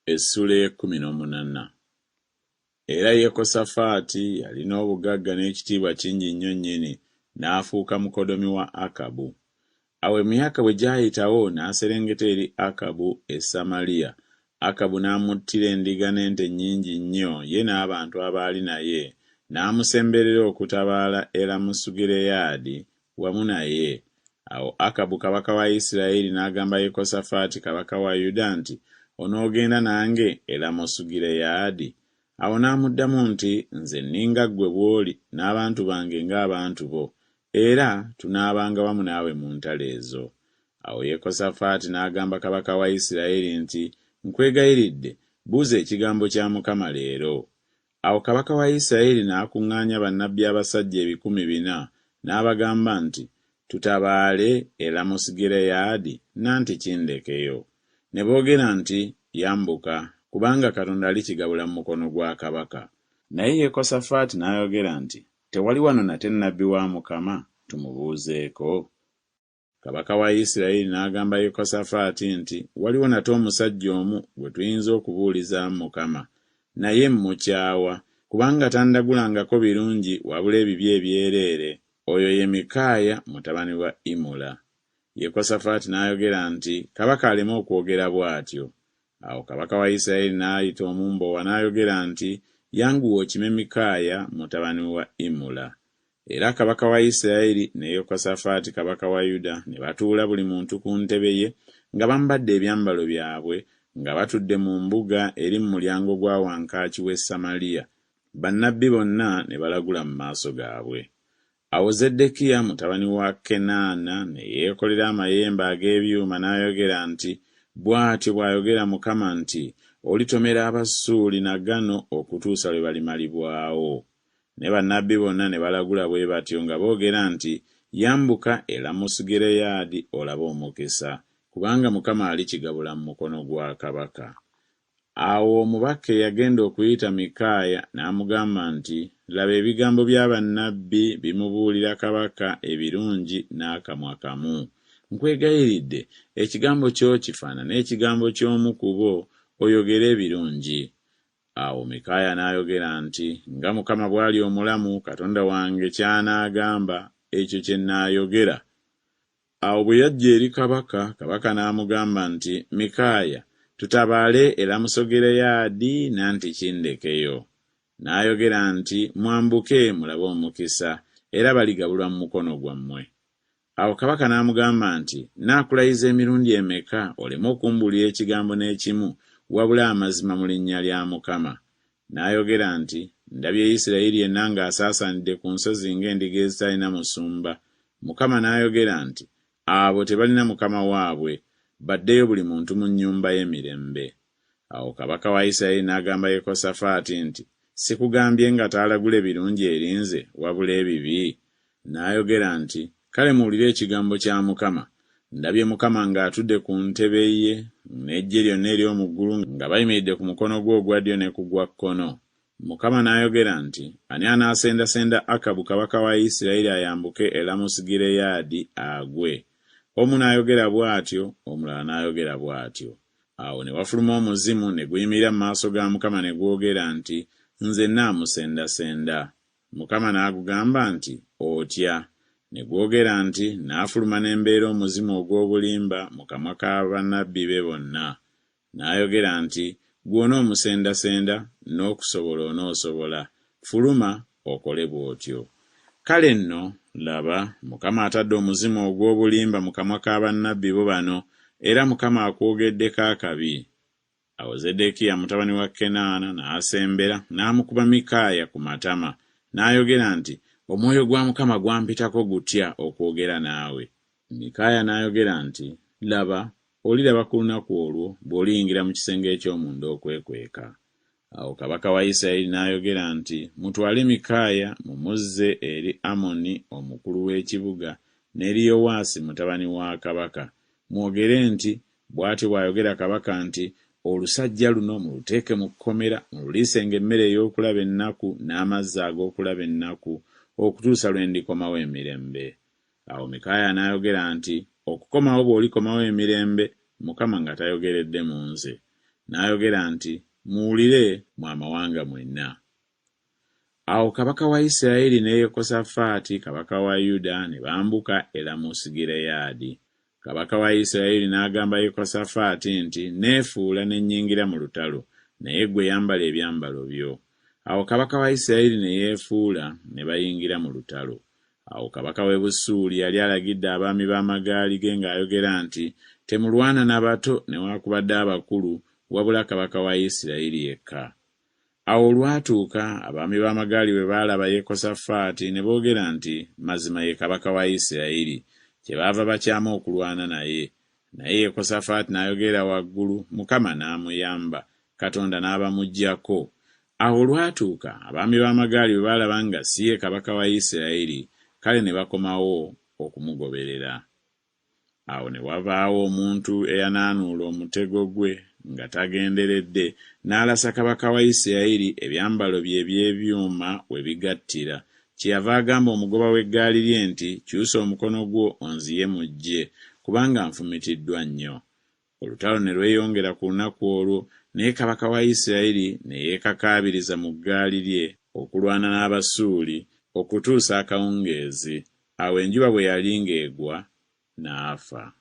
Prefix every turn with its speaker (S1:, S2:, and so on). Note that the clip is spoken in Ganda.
S1: Essula 18. Era Yekosafaati yalina obugagga n'ekitiibwa kingi nnyo nnyini, n'afuuka mukodomi wa Akabu. Awo emyaka bwe gyayitawo n'aserengeta eri Akabu e Samaliya. Akabu n'amuttira endiga n'ente nnyingi nnyo, ye n'abantu abaali naye, n'amusemberera okutabaala Eramosugireyaadi wamu naye. Awo Akabu kabaka wa Isirayiri n'agamba Yekosafaati kabaka wa Yuda nti, "Onoogenda nange e Lamosugireyaadi?" Awo n'amuddamu nti, "Nze nninga ggwe bw'oli, n'abantu bange ng'abantu bo, era tunaabanga wamu naawe mu ntalo ezo." Awo Yekosafaati n'agamba kabaka wa Isirayiri nti, "Nkwegayiridde, buuza ekigambo kya Mukama leero." Awo kabaka wa Isirayiri n'akuŋŋaanya bannabbi abasajja 400, n'abagamba nti, "Tutabaale e Lamosugireyaadi, nanti kindekeyo." Ne boogera nti, "Yambuka, kubanga Katonda alikigabula mu mukono gwa kabaka." Naye Yekosafaati n'ayogera nti, "Tewali wano nate nnabbi wa Mukama? Tumubuuzeeko." Kabaka wa Isirayiri n'agamba Yekosafaati nti, "Waliwo nate omusajja omu gwe tuyinza okubuulizaamu Mukama, naye mmukyawa, kubanga tandagulangako birungi wabula ebibi ebyereere. Oyo ye Mikaaya mutabani wa Imula." Yekosafaati n'ayogera nti, "Kabaka aleme okwogera bw'atyo." Awo kabaka wa Isirayiri n'ayita omumbowa n'ayogera nti, "Yanguwa okime Mikaaya mutabani wa Imula." Era kabaka wa Isirayiri ne Yekosafaati kabaka wa Yuda ne batuula buli muntu ku ntebe ye, nga bambadde ebyambalo byabwe, nga batudde mu mbuga eri mu mulyango gwa wankaaki w'e Samaliya. Bannabbi bonna ne balagula mu maaso gaabwe. Awo Zeddekiya mutabani wa Kenaana ne yeekolera amayembe ag'ebyuma n'ayogera nti, "Bw'atyo bw'ayogera Mukama nti, olitomera Abasuuli na gano okutuusa lwe balimalibwawo." Ne bannabbi bonna ne balagula bwe batyo nga boogera nti, "Yambuka e Lamosugireyaadi olabe omukisa, kubanga Mukama alikigabula mu mukono gwa kabaka." Awo omubaka eyagenda okuyita Mikaaya n'amugamba nti, "Laba ebigambo bya bannabbi bimubuulira kabaka ebirungi n'akamwa kamu. Nkwegayiridde, ekigambo kyo kifaanane ekigambo ky'omu ku bo, oyogere ebirungi." Awo Mikaaya n'ayogera nti, "Nga Mukama bw'ali omulamu, Katonda wange ky'anaagamba, ekyo kye nnaayogera." Awo bwe yajja eri kabaka, kabaka n'amugamba nti, "Mikaaya, tutabaale e Lamosugireyaadi, nanti kindekeyo." N'ayogera nti, "Mwambuke mulabe omukisa, era baligabulwa mu mukono gwammwe." Awo kabaka n'amugamba nti, "Naakulayiza emirundi emeka oleme okumbuulira ekigambo n'ekimu wabula amazima mu linnya lya Mukama?" N'ayogera nti, "Ndabye Isirayiri yenna ng'asaasaanidde ku nsozi ng'endiga ezitalina musumba." Mukama n'ayogera nti, "Abo tebalina mukama waabwe, baddeyo buli muntu mu nnyumba y'emirembe." Awo kabaka wa Isirayiri n'agamba Yekosafaati nti, "Sikugambye nga taalagula ebirungi eri nze wabula ebibi?" N'ayogera nti, "Kale muwulire ekigambo kya Mukama. Ndabye Mukama ng'atudde ku ntebe ye n'eggye lyonna ery'omu ggulu nga bayimiridde ku mukono gwe ogwa ddyo ne ku gwa kkono." Mukama n'ayogera nti, "Ani anaasendasenda Akabu kabaka wa Isirayiri ayambuke e Lamosugireyaadi agwe?" Omu n'ayogera bw'atyo, omulala n'ayogera bw'atyo. Awo ne wafuluma omuzimu ne guyimirira mu maaso ga Mukama ne gwogera nti, "Nze nnaamusendasenda." Mukama n'agugamba nti, "Otya." Ne gwogera nti, "Naafuluma ne mbeera omuzimu ogw'obulimba mu kamwa ka bannabbi be bonna." N'ayogera nti, "Ggwe onoomusendasenda, n'okusobola onoosobola. Fuluma okole bw'otyo." Kale nno, laba, Mukama atadde omuzimu ogw'obulimba mu kamwa ka bannabbi bo bano, era Mukama akwogeddeko akabi. Awo Zeddekiya mutabani wa Kenaana n'asembera n'amukuba Mikaaya ku matama, n'ayogera nti, "Omwoyo gwa Mukama gwampitako gutya okwogera naawe." Mikaaya n'ayogera nti, "Laba, oliraba ku lunaku olwo bw'oliyingira mu kisenge eky'omunda okwekweka." Awo kabaka wa Isirayiri n'ayogera nti, "Mutwale Mikaaya mumuzze eri Amoni omukulu w'ekibuga n'eri Yowaasi mutabani wa kabaka. Mwogere nti, bw'atyo bw'ayogera kabaka nti, olusajja luno muluteeke mu kkomera, mululiisenga emmere ey'okulaba ennaku n'amazzi ag'okulaba ennaku, okutuusa lwe ndikomawo emirembe." Awo Mikaaya n'ayogera nti, "Okukomawo bw'olikomawo emirembe, Mukama nga tayogeredde mu nze." n'ayogera nti, muwulire mu amawanga mwenna. Awo kabaka wa Isirayiri ne Yekosafaati kabaka wa Yuda ne bambuka e Lamosugireyaadi. Kabaka wa Isirayiri n'agamba Yekosafaati nti, neefuula ne nnyingira mu lutalo, naye ggwe yambala ebyambalo byo. Awo kabaka wa Isirayiri ne yeefuula ne bayingira mu lutalo. Awo kabaka w'e Busuuli yali alagidde abaami b'amagaali ge ng'ayogera nti, temulwana na bato newaakubadde abakulu, wabula kabaka wa Isirayiri yekka. Awo olwatuuka abaami b'amagaali bwe baalaba Yekosafaati ne boogera nti, mazima ye kabaka wa Isirayiri, kyebaava bakyama okulwana naye. Naye Yekosafaati n'ayogera waggulu, Mukama n'amuyamba, Katonda n'abamuggyako. Awo olwatuuka abaami b'amagaali bwe baalaba nga si ye kabaka wa Isirayiri, kale ne bakomawo okumugoberera. Awo ne wavaawo omuntu eyanaanuula omutego gwe nga tagenderedde, n'alasa kabaka wa Isirayiri ebyambalo bye eby'ebyuma we bigattira. Kyeyava agamba omugoba w'eggaali lye nti, kyusa omukono gwo onziye mu ggye, kubanga nfumitiddwa nnyo. Olutalo ne lweyongera ku lunaku olwo, naye kabaka wa Isirayiri ne yeekakaabiriza mu ggaali lye okulwana n'Abasuuli okutuusa akawungeezi. Awo enjuba bwe yali ng'egwa, n'afa.